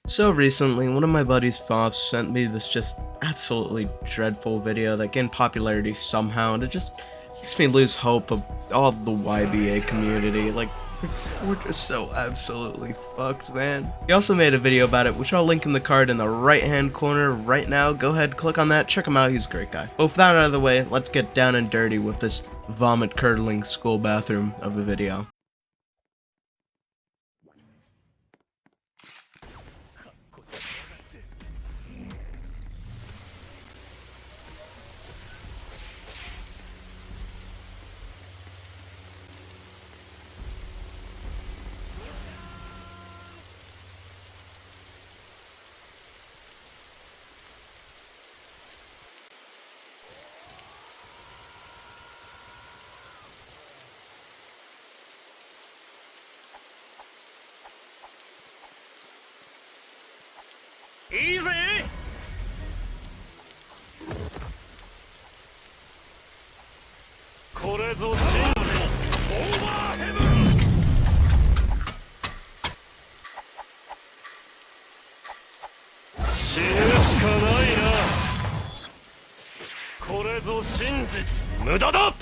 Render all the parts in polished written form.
So recently, one of my buddies, Foff, sent me this just absolutely dreadful video that gained popularity somehow, and it just makes me lose hope of all the YBA community. Like, we're just so absolutely fucked, man. He also made a video about it, which I'll link in the card in the right-hand corner right now. Go ahead, click on that, check him out, he's a great guy. But with that out of the way, let's get down and dirty with this vomit-curdling school bathroom of a video. Easy! これぞ真実オーバーヘブン死ぬしかないなこれぞ真実無駄だ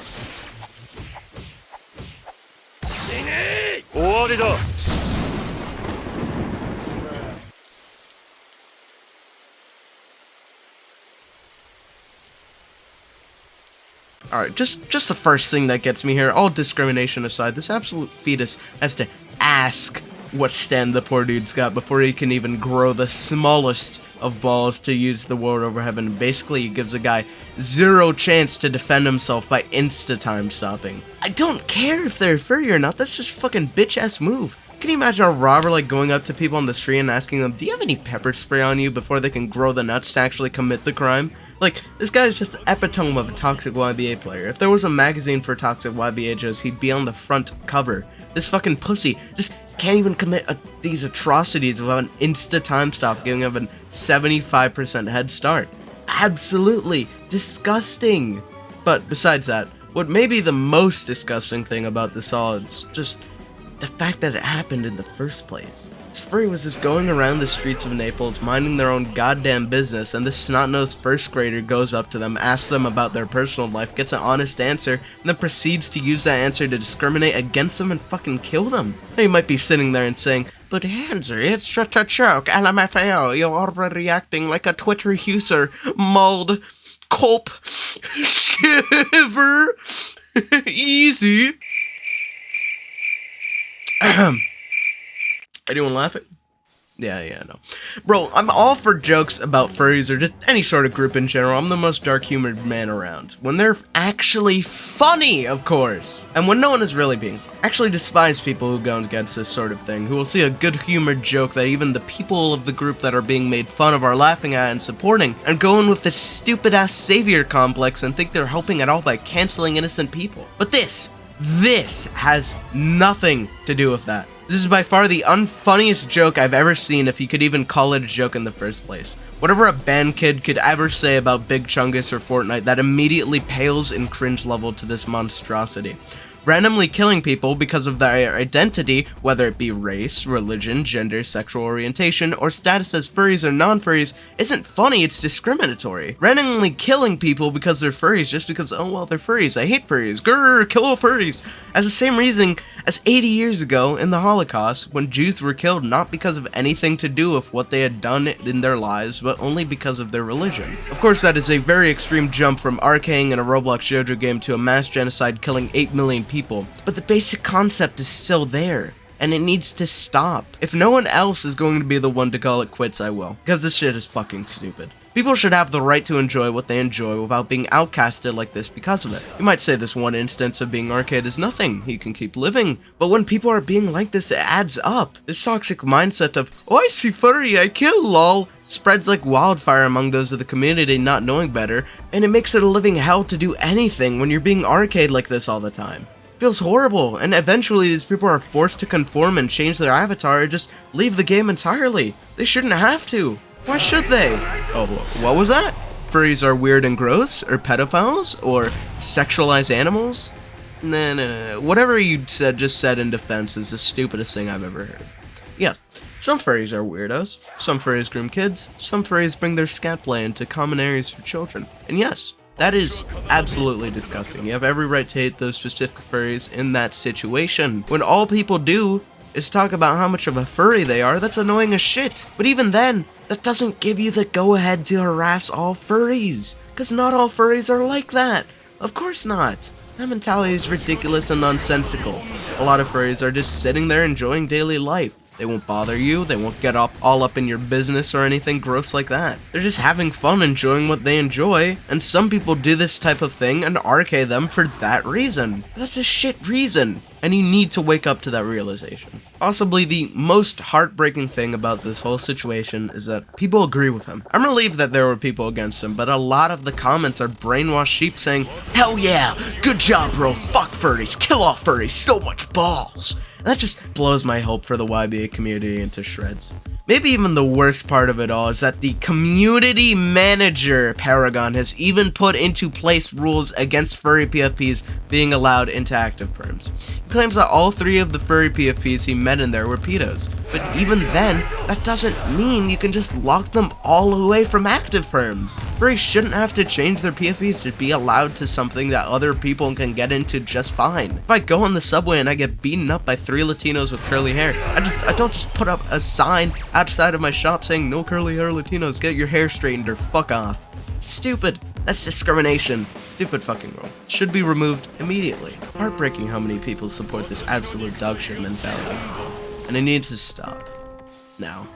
死ねえ終わりだ Alright, just the first thing that gets me here, all discrimination aside, this absolute fetus has to ask what stand the poor dude's got before he can even grow the smallest of balls to use the word over heaven. Basically, he gives a guy zero chance to defend himself by insta-time stopping. I don't care if they're furry or not, that's just fucking bitch-ass move. Can you imagine a robber like going up to people on the street and asking them, do you have any pepper spray on you before they can grow the nuts to actually commit the crime? Like, this guy is just the epitome of a toxic YBA player. If there was a magazine for toxic YBA Joes, he'd be on the front cover. This fucking pussy just can't even commit these atrocities without an insta time stop, giving him a 75% head start. Absolutely disgusting. But besides that, what may be the most disgusting thing about this all is just the fact that it happened in the first place. This furry was just going around the streets of Naples, minding their own goddamn business, and this snot-nosed first grader goes up to them, asks them about their personal life, gets an honest answer, and then proceeds to use that answer to discriminate against them and fucking kill them. Now you might be sitting there and saying, but Henry, it's just a joke, LMFAO, you're overreacting like a Twitter user, mauled, culp, shiver, easy. Anyone laughing? Yeah, no. Bro, I'm all for jokes about furries or just any sort of group in general. I'm the most dark-humored man around. When they're actually funny, of course. And when no one is really being. I actually despise people who go against this sort of thing, who will see a good-humored joke that even the people of the group that are being made fun of are laughing at and supporting, and go in with this stupid-ass savior complex and think they're helping at all by canceling innocent people. But this has nothing to do with that. This is by far the unfunniest joke I've ever seen, if you could even call it a joke in the first place. Whatever a band kid could ever say about Big Chungus or Fortnite, that immediately pales in cringe level to this monstrosity. Randomly killing people because of their identity, whether it be race, religion, gender, sexual orientation, or status as furries or non-furries, isn't funny, it's discriminatory. Randomly killing people because they're furries just because, oh well, they're furries, I hate furries, grrr, kill all furries, as the same reasoning as 80 years ago in the Holocaust, when Jews were killed not because of anything to do with what they had done in their lives, but only because of their religion. Of course, that is a very extreme jump from arcing in a Roblox JoJo game to a mass genocide killing 8 million people, but the basic concept is still there, and it needs to stop. If no one else is going to be the one to call it quits, I will, because this shit is fucking stupid. People should have the right to enjoy what they enjoy without being outcasted like this because of it. You might say this one instance of being arcade is nothing, you can keep living, but when people are being like this, it adds up. This toxic mindset of, oh I see furry, I kill lol, spreads like wildfire among those of the community not knowing better, and it makes it a living hell to do anything when you're being arcade like this all the time. It feels horrible, and eventually these people are forced to conform and change their avatar or just leave the game entirely. They shouldn't have to. Why should they? Oh, what was that? Furries are weird and gross? Or pedophiles? Or sexualized animals? Nah. Whatever you just said in defense is the stupidest thing I've ever heard. Yes, Some furries are weirdos, some furries groom kids, some furries bring their scat play into common areas for children. And yes, that is absolutely disgusting. You have every right to hate those specific furries in that situation. When all people do is talk about how much of a furry they are, that's annoying as shit. But even then, that doesn't give you the go-ahead to harass all furries. Because not all furries are like that. Of course not. That mentality is ridiculous and nonsensical. A lot of furries are just sitting there enjoying daily life. They won't bother you, they won't get all up in your business or anything gross like that. They're just having fun enjoying what they enjoy, and some people do this type of thing and RK them for that reason. But that's a shit reason, and you need to wake up to that realization. Possibly the most heartbreaking thing about this whole situation is that people agree with him. I'm relieved that there were people against him, but a lot of the comments are brainwashed sheep saying, "Hell yeah, good job bro, fuck furries, kill off furries, so much balls." And that just blows my hope for the YBA community into shreds. Maybe even the worst part of it all is that the community manager, Paragon, has even put into place rules against furry PFPs being allowed into active perms. He claims that all 3 of the furry PFPs he met in there were pedos, but even then, that doesn't mean you can just lock them all away from active perms. Furries shouldn't have to change their PFPs to be allowed to something that other people can get into just fine. If I go on the subway and I get beaten up by 3 Latinos with curly hair, I don't just put up a sign outside of my shop saying "No curly hair Latinos, get your hair straightened or fuck off." Stupid. That's discrimination. Stupid fucking rule. Should be removed immediately. Heartbreaking how many people support this absolute dogshit mentality. And it needs to stop. Now.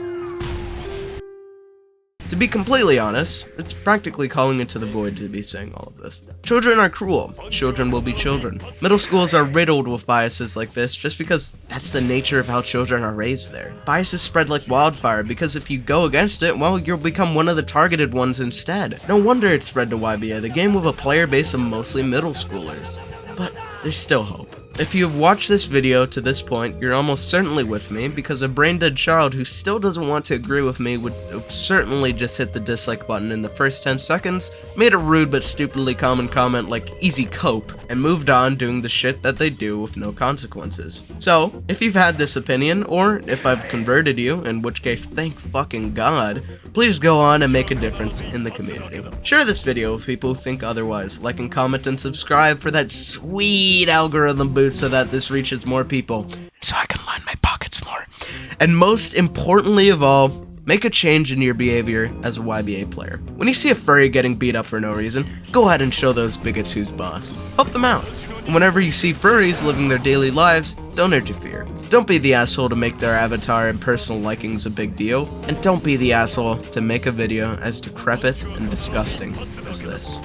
To be completely honest, it's practically calling into the void to be saying all of this. Children are cruel. Children will be children. Middle schools are riddled with biases like this just because that's the nature of how children are raised there. Biases spread like wildfire because if you go against it, well, you'll become one of the targeted ones instead. No wonder it spread to YBA, the game with a player base of mostly middle schoolers. But there's still hope. If you have watched this video to this point, you're almost certainly with me, because a brain-dead child who still doesn't want to agree with me would have certainly just hit the dislike button in the first 10 seconds, made a rude but stupidly common comment like "easy cope," and moved on doing the shit that they do with no consequences. So, if you've had this opinion, or if I've converted you, in which case thank fucking God, please go on and make a difference in the community. Share this video with people who think otherwise, like and comment and subscribe for that sweet algorithm boost so that this reaches more people, so I can line my pockets more. And most importantly of all, make a change in your behavior as a YBA player. When you see a furry getting beat up for no reason, go ahead and show those bigots who's boss. Help them out. And whenever you see furries living their daily lives, don't interfere. Don't be the asshole to make their avatar and personal likings a big deal, and don't be the asshole to make a video as decrepit and disgusting as this.